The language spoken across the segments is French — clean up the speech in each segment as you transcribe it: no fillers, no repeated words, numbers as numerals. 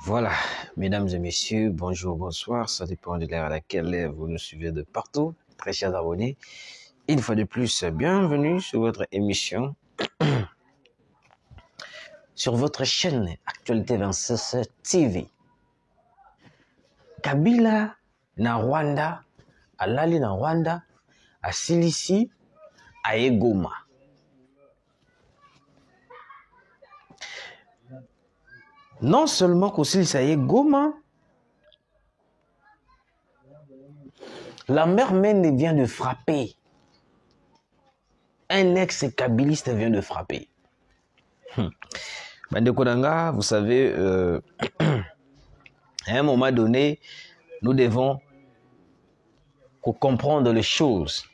Voilà, mesdames et messieurs, bonjour, bonsoir, ça dépend de l'heure à laquelle vous nous suivez de partout, très chers abonnés. Une fois de plus, bienvenue sur votre émission, sur votre chaîne Actualité 26 TV. Kabila na Rwanda, alali na Rwanda, asilisi aye Goma. Non seulement qu'asilisi aye Goma, la mère Mène vient de frapper. Un ex-kabiliste vient de frapper. Bande Kodanga, vous savez, à un moment donné, nous devons comprendre les choses.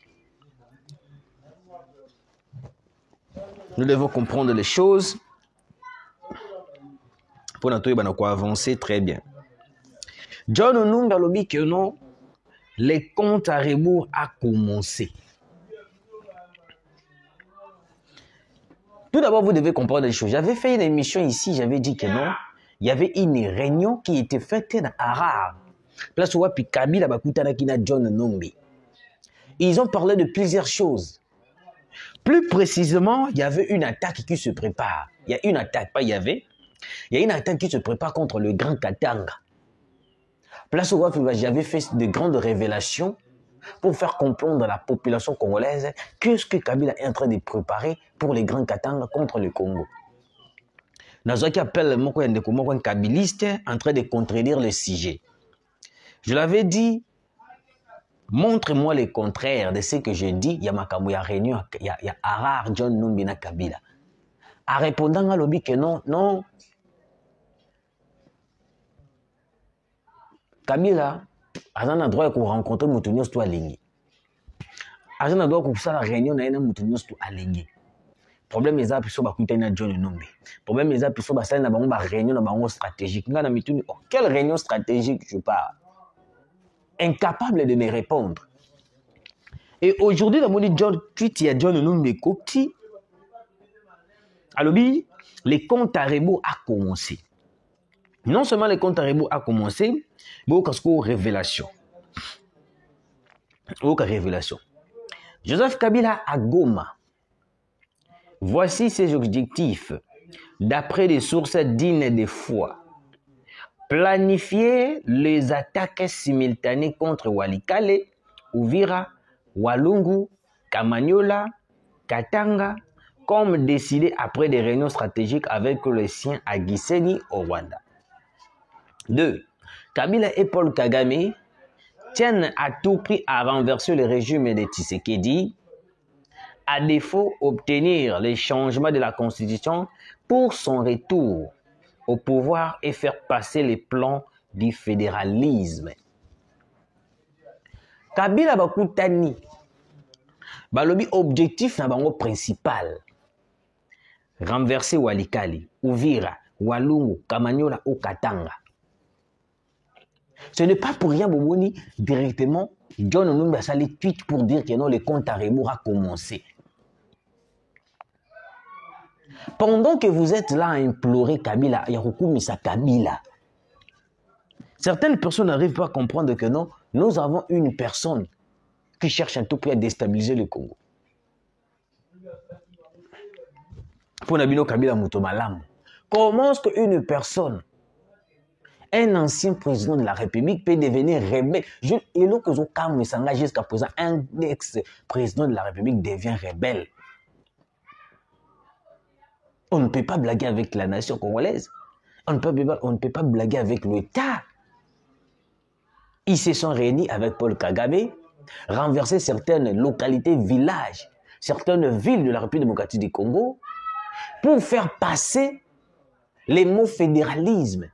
Nous devons comprendre les choses pour nous avancer très bien. John Onunga lobi que non, les comptes à rebours a commencé. Tout d'abord, vous devez comprendre les choses. J'avais fait une émission ici, j'avais dit que non, il y avait une réunion qui était faite à Harare. Place où Kabila bakutana kina John Numbi. Ils ont parlé de plusieurs choses. Plus précisément, il y avait une attaque qui se prépare. Il y a une attaque, pas il y avait. Il y a une attaque qui se prépare contre le Grand Katanga. Place où j'avais fait de grandes révélations pour faire comprendre à la population congolaise ce que Kabila est en train de préparer pour les Grands Katanga contre le Congo. Nazo qui appelle un kabiliste en train de contredire le sujet. Je l'avais dit, montre-moi le contraire de ce que je dis. Il y a Makambo, il y a réunion, il y a Harare, John Numbi na Kabila. En répondant à l'objet que non, non. Kabila, à un endroit où rencontrer Moutounios to Alingi. À un endroit où ça la réunion na Moutounios to Alingi. Problème est là, puis ça va coûter na John Numbi. Problème est là, puis ça va faire une réunion na bango stratégique. Quelle réunion stratégique je parle? Incapable de me répondre. Et aujourd'hui, dans mon John tweet, il y a John Numbi Kokti. Alors, les comptes à rebours a commencé. Non seulement les comptes à rebours a commencé, mais aussi aux révélations. Aucune révélation. Joseph Kabila à Goma. Voici ses objectifs. D'après des sources dignes de foi. Planifier les attaques simultanées contre Walikale, Uvira, Walungu, Kamanyola, Katanga, comme décidé après des réunions stratégiques avec les siens à Gisenyi au Rwanda. 2. Kabila et Paul Kagame tiennent à tout prix à renverser le régime de Tshisekedi, à défaut obtenir les changements de la Constitution pour son retour au pouvoir et faire passer les plans du fédéralisme. Kabila bakutani balobi objectif na bango principal renverser Walikali, Uvira, Walungu, Kamanyola ou Katanga. Ce n'est pas pour rien, Boboni, directement, John Onumbi a sali tweet pour dire que non, le compte à rebours a commencé. Pendant que vous êtes là à implorer Kabila, Yaroukoumisa Kabila, certaines personnes n'arrivent pas à comprendre que non, nous avons une personne qui cherche à tout prix à déstabiliser le Congo. Pour Nabino Kabila Moutomalam, comment est-ce qu'une personne, un ancien président de la République peut devenir rebelle? Et là que Zokam s'engage jusqu'à présent, un ex-président de la République devient rebelle. On ne peut pas blaguer avec la nation congolaise. On ne peut pas blaguer avec l'État. Ils se sont réunis avec Paul Kagame, renversé certaines localités, villages, certaines villes de la République démocratique du Congo, pour faire passer les mots fédéralisme.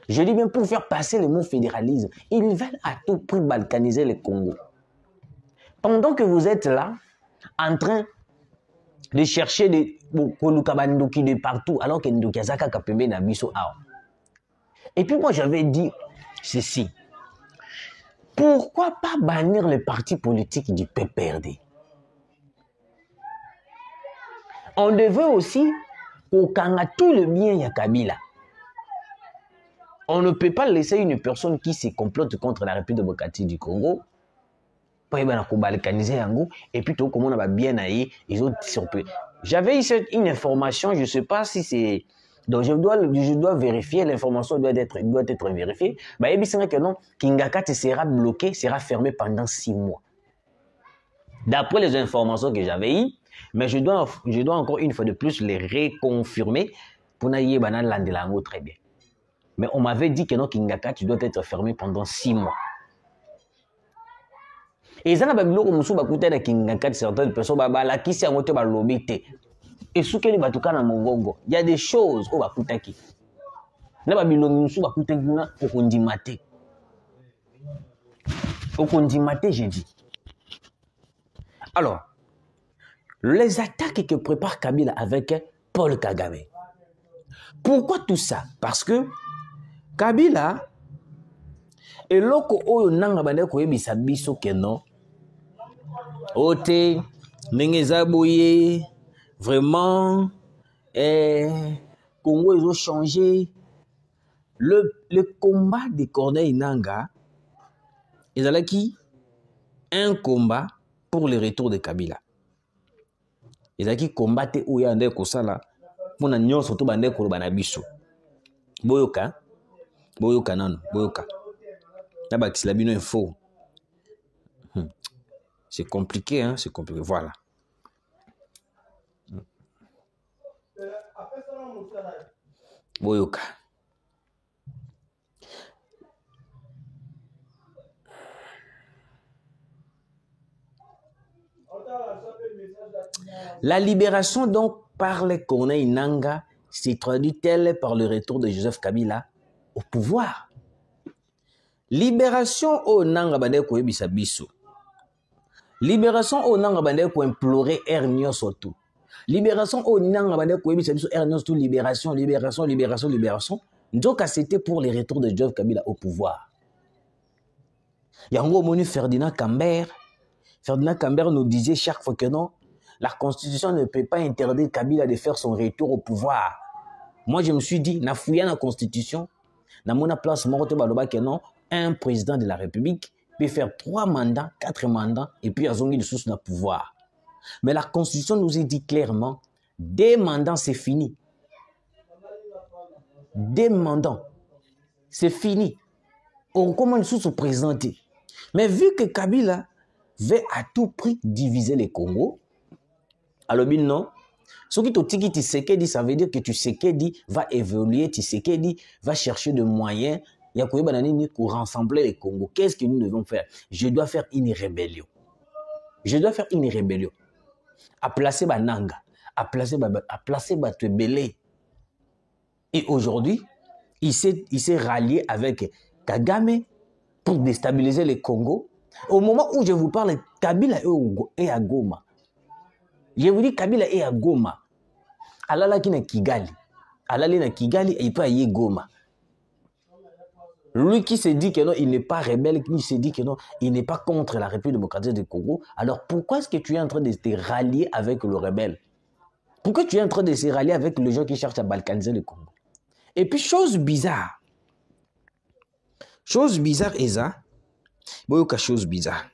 Je dis bien pour faire passer le mot fédéralisme. Ils veulent à tout prix balkaniser le Congo. Pendant que vous êtes là, en train de chercher des Kolukabandoki de partout, alors que Ndokazaka Kapembe Nabiso a. Et puis moi j'avais dit ceci. Pourquoi pas bannir le parti politique du PPRD? On devait aussi au Kanga tout le bien ya Kabila. On ne peut pas laisser une personne qui se complote contre la République démocratique du Congo et puis tout comme on a bien aillé, ils ont surpris. J'avais eu une information, je ne sais pas si c'est... Donc je dois vérifier, l'information doit être vérifiée. Bah, et bien que non, Kingakate sera bloqué, sera fermé pendant 6 mois. D'après les informations que j'avais eues, mais je dois encore une fois de plus les réconfirmer pour n'ailler banal landelango très bien. Mais on m'avait dit que non, Kingakate doit être fermé pendant 6 mois. Et ça n'a pas biloko musu bakuta na Kingakate certaines personnes la qui s'est monté ba lobité. Et sous quel batuka na mongongo, il y a des choses au bakutaki. Na ba biloko musu bakuta na okondimate. Okondimate j'ai dit. Alors, les attaques que prépare Kabila avec Paul Kagame. Pourquoi tout ça? Parce que Kabila et loko oyo nanga bande ko yebisa biso ke non. Ote nengeza boye vraiment Congo ils ont changé le combat de Corneille Nangaa ils allaient qui un combat pour le retour de Kabila. Ils allaient qui combattre ou yande ko sala pour na nyonso to bande ko bana biso. Boyoka nano boyoka. Taba kisilabino info. C'est compliqué, hein, c'est compliqué. Voilà. Boyoka. La libération donc par les Corneille Nangaa s'est traduit-elle par le retour de Joseph Kabila au pouvoir? Libération au Nanga bande ko yebisa biso. Libération au Nanga bande ko implorer Ernio Soto. Libération au Nanga bande ko yebisa biso Ernio Soto libération. Donc c'était pour le retour de Joseph Kabila au pouvoir. Yango moni Ferdinand Cambert nous disait chaque fois que non, la constitution ne peut pas interdire Kabila de faire son retour au pouvoir. Moi je me suis dit na fouya la constitution, na mona place morte baloba que non. Un président de la République peut faire 3 mandats, 4 mandats, et puis azongi de source de pouvoir. Mais la Constitution nous dit clairement, des mandats, c'est fini. Des mandats, c'est fini. On commence à se présenter. Mais vu que Kabila veut à tout prix diviser les Congo, alors bien non, ce qui te Tshisekedi, ça veut dire que Tshisekedi va évoluer, Tshisekedi va chercher des moyens pour rassembler les Congo. Qu'est-ce que nous devons faire? Je dois faire une rébellion. Je dois faire une rébellion. À placer Bananga, à placer Batwebele. Et aujourd'hui, il s'est rallié avec Kagame pour déstabiliser les Congo. Au moment où je vous parle, Kabila est à Goma. Je vous dis, Kabila est à Goma. Alala ki na Kigali. Alala na Kigali et il peut aller Goma. Lui qui se dit que non, il n'est pas rebelle, qui se dit que non, il n'est pas contre la République démocratique du Congo. Alors pourquoi est-ce que tu es en train de te rallier avec le rebelle? Pourquoi tu es en train de se rallier avec les gens qui cherchent à balkaniser le Congo? Et puis chose bizarre, Eza, boyoka chose bizarre.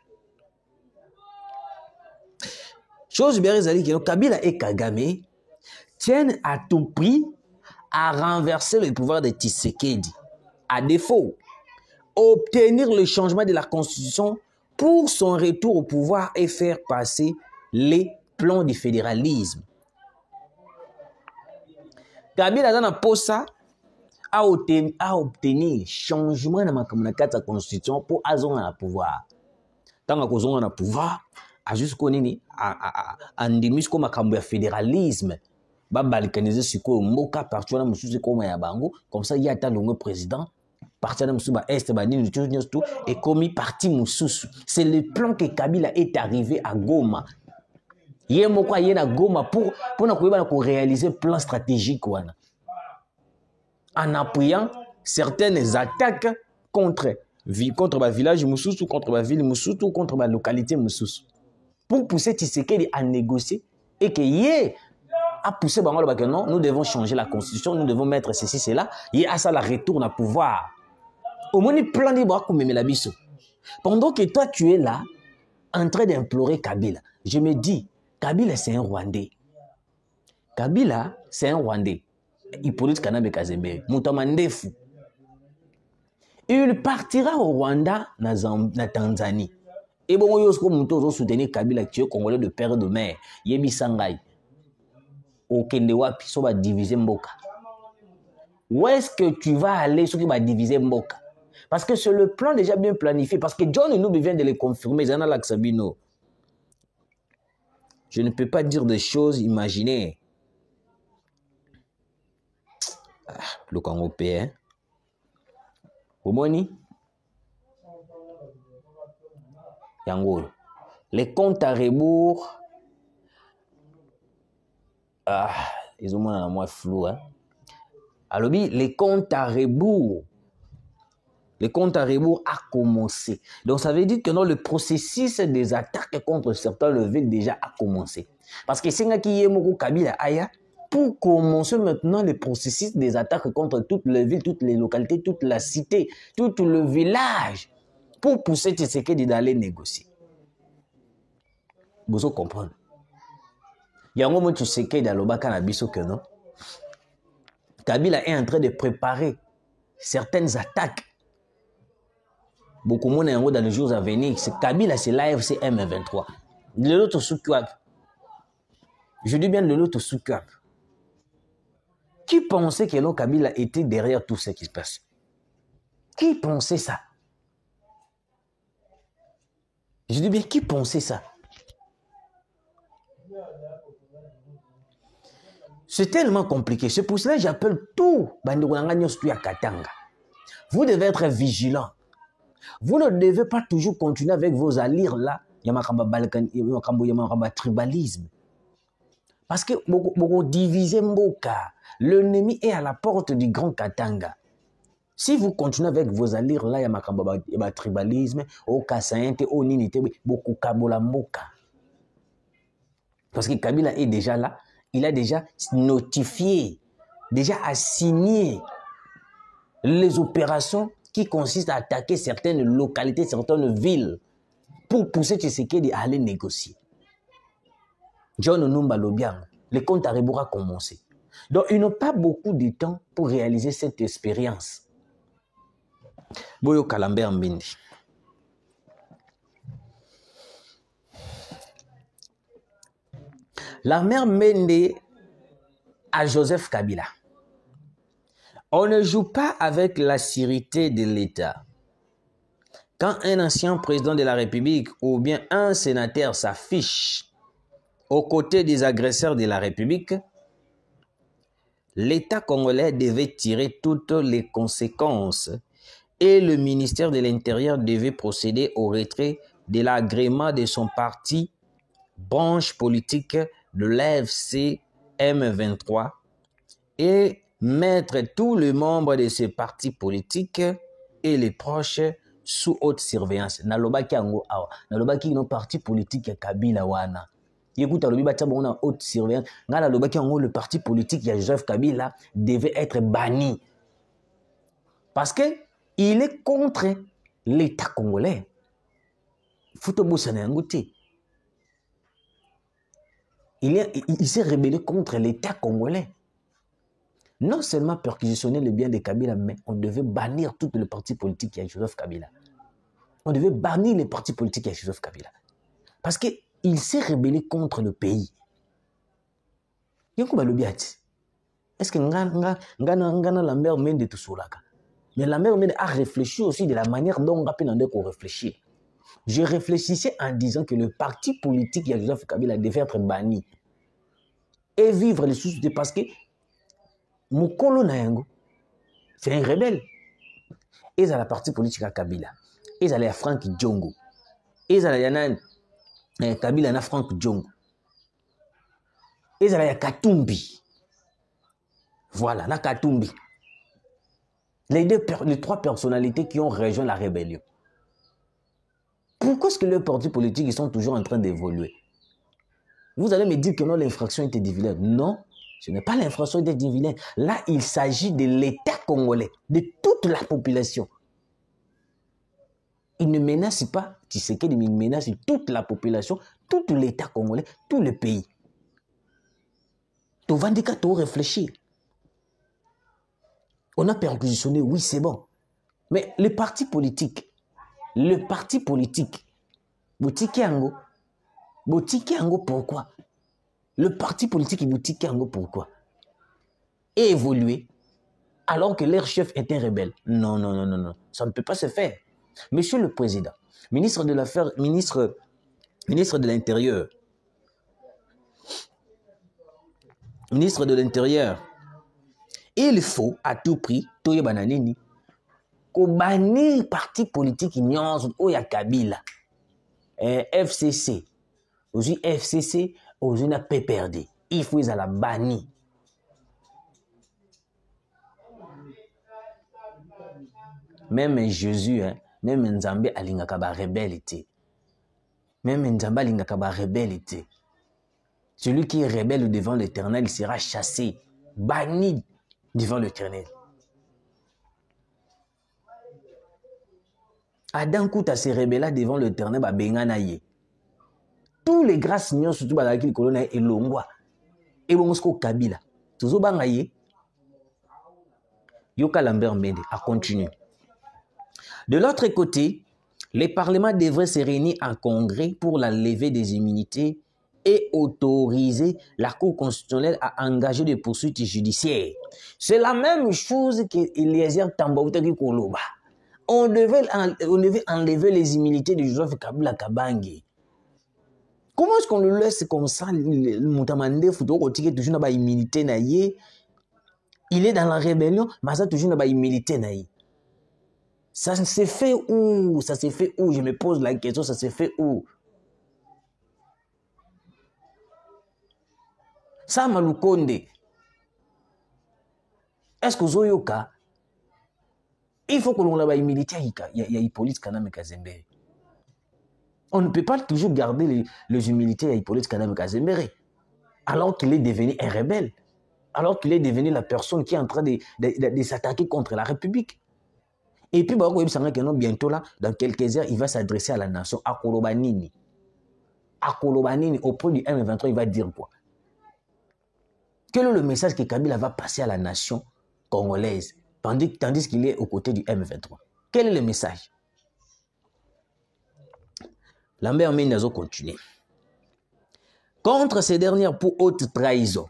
Chose bizarre, Eza, que Kabila et Kagame tiennent à tout prix à renverser le pouvoir de Tshisekedi. À défaut, obtenir le changement de la Constitution pour son retour au pouvoir et faire passer les plans du fédéralisme. Kabila dans la posa a obtenu changement de la Constitution pour azonga na pouvoir. Tant que azonga na pouvoir, a jusqu'au nini a endemis comme makambo ya fédéralisme. Ba balkaniser siko moka partout na mususu comme ya bango, comme ça il y a tant de président. Parti na musuba est banini tout et commis parti mususu. C'est le plan que Kabila est arrivé à Goma. Yé moko yé na Goma pour na koyeba ko réaliser plan stratégique wana. En appuyant certaines attaques contre ma village mususu, contre ma ville mususu, contre ma localité mususu. Pour pousser Tshisekedi à négocier et que yé a poussé bango que non, nous devons changer la constitution, nous devons mettre ceci, cela, et à ça la retourne à pouvoir. Au moins, il plan de la biso. Pendant que toi, tu es là, en train d'implorer Kabila, je me dis, Kabila, c'est un Rwandais. Kabila, c'est un Rwandais. Hippolyte Kanabe Kazembe, Moutamandefu. Il partira au Rwanda, na Tanzanie. Et bon, il y a soutenir Kabila, qui est congolais de père de mère. Yebi Sangay. Au Kendewa, puis ça va diviser Mboka. Où est-ce que tu vas aller sur qui va diviser Mboka? Parce que c'est le plan déjà bien planifié. Parce que John nous vient de le confirmer. Zana Laksabino. Je ne peux pas dire des choses imaginées. Le Congo paie. Omoni? Yango. Les comptes à rebours. Ils ont moins moins flou. Alors, les comptes à rebours. Le compte à rebours a commencé. Donc, ça veut dire que non, le processus des attaques contre certains villes déjà a commencé. Parce que c'est un qui est beaucoup Kabila Aya. Pour commencer maintenant le processus des attaques contre toutes les villes, toutes les localités, toute la cité, tout le village, pour pousser Tshisekedi d'aller négocier. Vous comprenez? Il y a un moment où Tshisekedi dans le Baka na biso que non. Kabila est en train de préparer certaines attaques. Beaucoup de monde dans les jours à venir. Kabila, c'est l'AFC M23. De l'autre sous-cuap. Je dis bien de l'autre sous-cuap. Qui pensait que le Kabila était derrière tout ce qui se passe? Qui pensait ça? Je dis bien, qui pensait ça? C'est tellement compliqué. C'est pour cela que j'appelle tout. Vous devez être vigilant. Vous ne devez pas toujours continuer avec vos allures là. Tribalisme. Parce que vous divisez Mboka. L'ennemi est à la porte du Grand Katanga. Si vous continuez avec vos allures là, il y a tribalisme, au Kassainte, au Ninité, beaucoup Kabola Mboka. Parce que Kabila est déjà là. Il a déjà notifié, déjà assigné les opérations qui consistent à attaquer certaines localités, certaines villes, pour pousser Tshisekedi à aller négocier. John Numba Lobiang, le compte à rebours a commencé. Donc, ils n'ont pas beaucoup de temps pour réaliser cette expérience. Boyo Kalambert Mbindi. La mère Mende à Joseph Kabila. On ne joue pas avec la sécurité de l'État. Quand un ancien président de la République ou bien un sénateur s'affiche aux côtés des agresseurs de la République, l'État congolais devait tirer toutes les conséquences et le ministère de l'Intérieur devait procéder au retrait de l'agrément de son parti, branche politique de l'AFC M23 et mettre tous les membres de ce parti politique et les proches sous haute surveillance. Nalobaki ango awa, nalobaki no parti politique ya Kabila wana. Écoute, alobi batia bona haute surveillance. Ngala nalobaki ango le parti politique ya Joseph Kabila devait être banni. Parce que il est contre l'État congolais. Foutobosana ngouti. Il s'est rebellé contre l'État congolais. Non seulement perquisitionner le bien de Kabila, mais on devait bannir tous les partis politiques qui a Joseph Kabila. On devait bannir les partis politiques qui a Joseph Kabila. Parce qu'il s'est rebellé contre le pays. Est-ce que Ngana la mère Mende tout soulaka? Mais la mère Mende a réfléchi aussi de la manière dont on a pu réfléchir. Je réfléchissais en disant que le parti politique qui a Joseph Kabila devait être banni et vivre les sous parce que Mukolo Nayango, c'est un rebelle. Ils ont la partie politique à Kabila. Ils ont la Frank Djongo. Ils ont la Kabila na Frank Djongo. Ils ont la Katumbi. Voilà, la Katumbi. Les trois personnalités qui ont rejoint la rébellion. Pourquoi est-ce que les partis politiques ils sont toujours en train d'évoluer? Vous allez me dire que non, l'infraction était divulguée. Non, Ce n'est pas l'infrastructure des vilains. Là, il s'agit de l'État congolais, de toute la population. Il ne menace pas Tshisekedi, mais il menace toute la population, tout l'État congolais, tout le pays. Tu vas dire réfléchir. On a perquisitionné, oui, c'est bon. Mais le parti politique, Boutique Yango, pourquoi? Le parti politique Boutique Yango, pourquoi? Et évoluer alors que leur chef était rebelle. Non, non, non, non, non. Ça ne peut pas se faire. Monsieur le Président, ministre de l'Affaire, ministre de l'Intérieur, il faut à tout prix, Toye Bananini, qu'on bannisse parti politique nyonso oya Kabila, FCC, aussi FCC, aussi na PPRD. Il faut ils la banni. Même Jésus, hein, même Nzambe alingaka ba rebelle. Même Nzambe alingaka ba rebelle. Celui qui est rebelle devant l'Éternel, il sera chassé, banni devant l'Éternel. Adam Kouta se rebella devant l'Éternel, ba benganaye. Tous les grâces nyons surtout ba la kolona et longwa. Et bonsko Kabila. Tuzo bangaye. Yoka Lambert Mende a continué. De l'autre côté, les parlements devraient se réunir en congrès pour la levée des immunités et autoriser la Cour constitutionnelle à engager des poursuites judiciaires. C'est la même chose qu'Eliezer Tambouta Koloba. On devait enlever les immunités de Joseph Kabila Kabange. Comment est-ce qu'on le laisse comme ça, le Moutamande Fouto, toujours dans l'immunité naïe? Il est dans la rébellion, mais ça toujours dans l'immunité naïe. Ça s'est fait où? Ça s'est fait où? Je me pose la question, ça s'est fait où? Ça Malukonde. Est-ce que Zoyoka? Il faut que l'on ait militaire, il y a Hippolyte Kaname Kazembere. On ne peut pas toujours garder les humilités à Hippolyte Kaname Kazembere, alors qu'il est devenu un rebelle, alors qu'il est devenu la personne qui est en train de s'attaquer contre la République. Et puis, bientôt là, dans quelques heures, il va s'adresser à la nation, à Kolobanini. À Kolobanini, auprès du M23, il va dire quoi? Quel est le message que Kabila va passer à la nation congolaise, tandis qu'il est aux côtés du M23? Quel est le message? Lambert Menazo continue. Contre ces dernières pour haute trahison,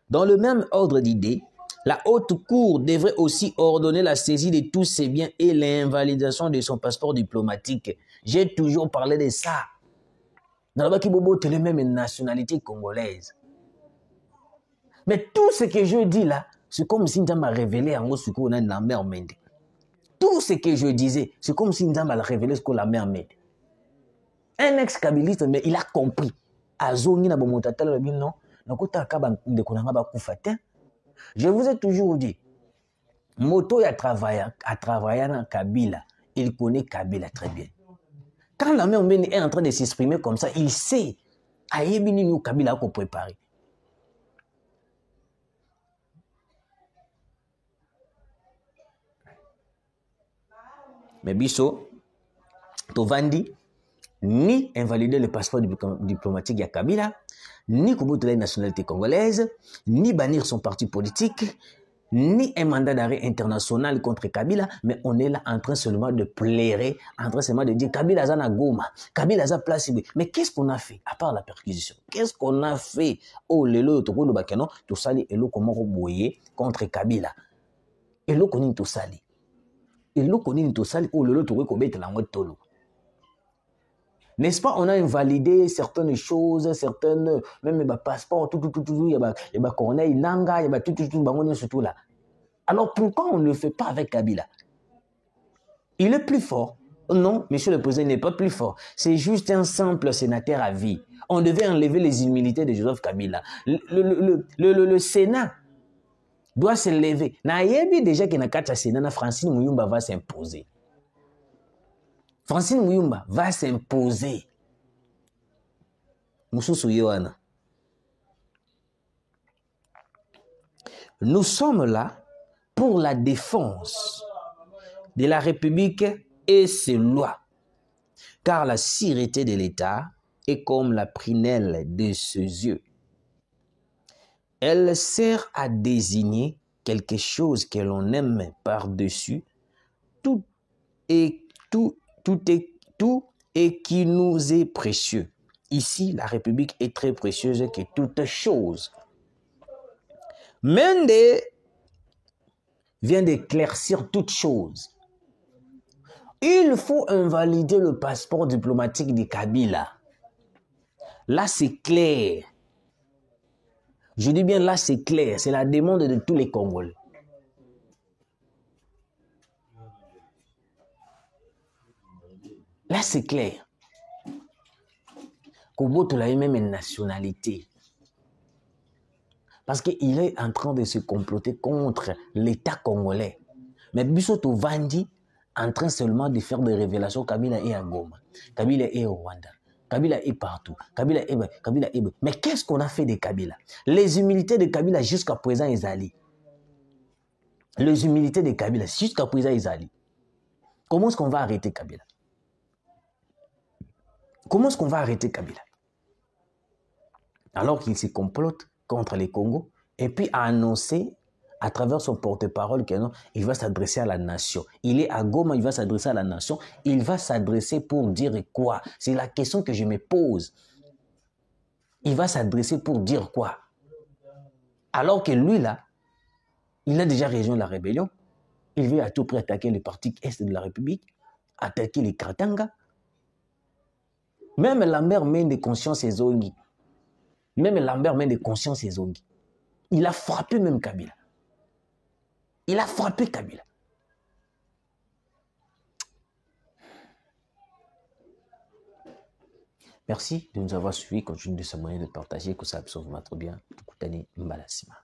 dans le même ordre d'idées, la haute cour devrait aussi ordonner la saisie de tous ses biens et l'invalidation de son passeport diplomatique. J'ai toujours parlé de ça. Dans le Baki Bobo, tu as même une nationalité congolaise. Mais tout ce que je dis là, c'est comme si Ndam m'a révélé en gros ce qu'on a la mer Mende. Tout ce que je disais, c'est comme si Ndam m'a révélé ce qu'on a la mer Mende. Un ex-kabiliste, mais il a compris. Azongi na bomotatala non, nakota kaba ndekonanga ba kufata. Je vous ai toujours dit, Moto a travaillé dans Kabila. Il connaît Kabila très bien. Quand la mère Mbeni est en train de s'exprimer comme ça, il sait à Yébini nous Kabila qu'on préparer. Mais Bisso, Tovandi, ni invalider le passeport diplomatique de Kabila, ni couper la nationalité congolaise, ni bannir son parti politique, ni un mandat d'arrêt international contre Kabila, mais on est là en train seulement de plairer, en train seulement de dire Kabila Zana Goma, Kabila Zana place. Mais qu'est-ce qu'on a fait à part la perquisition? Qu'est-ce qu'on a fait? Oh, lelo tokolo bakeno, tout sali elo comment boyer contre Kabila. Elo koni tout sali. Elo koni tout sali oh lelo tokolo kobete la ngwe tolo. N'est-ce pas, on a invalidé certaines choses, certaines, même les passeports, tout, il y a Corneille Nanga, il y a tout, surtout là. Alors pourquoi on ne le fait pas avec Kabila? Il est plus fort. Non, monsieur le président, il n'est pas plus fort. C'est juste un simple sénateur à vie. On devait enlever les immunités de Joseph Kabila. Le Sénat doit se lever. Naïebi déjà qu'il y a un Sénat, Francine Mouyumba va s'imposer. Francine Mouyumba va s'imposer. Moussoussou Yohana. nous sommes là pour la défense de la République et ses lois, car la sûreté de l'État est comme la prunelle de ses yeux. Elle sert à désigner quelque chose que l'on aime par-dessus tout et qui nous est précieux. Ici, la République est très précieuse que toute chose. Mende vient d'éclaircir toute chose. Il faut invalider le passeport diplomatique de Kabila. Là, c'est clair. Je dis bien là, c'est clair. C'est la demande de tous les Congolais. Là, c'est clair. Koboto a même une nationalité. Parce qu'il est en train de se comploter contre l'État congolais. Mais Bissoto Vandi en train seulement de faire des révélations. Kabila est à Goma. Kabila est au Rwanda. Kabila est partout. Kabila est... Mais qu'est-ce qu'on a fait de Kabila? Les humilités de Kabila jusqu'à présent, ils allient. Les humilités de Kabila jusqu'à présent, ils allient. Comment est-ce qu'on va arrêter Kabila? Comment est-ce qu'on va arrêter Kabila? Alors qu'il se complote contre les Congos et puis a annoncé à travers son porte-parole qu'il va s'adresser à la nation. Il est à Goma, il va s'adresser à la nation. Il va s'adresser pour dire quoi? C'est la question que je me pose. Il va s'adresser pour dire quoi? Alors que lui, là, il a déjà rejoint la rébellion. Il veut à tout prix attaquer les partis est de la République, attaquer les Katanga. Même Lambert mène des consciences et Zongi. Même Lambert mène des consciences et Zongi. Il a frappé même Kabila. Il a frappé Kabila. Merci de nous avoir suivis. Continuez de s'abonner, de partager, que ça absorbe bien. Tout le monde, Mbalasima.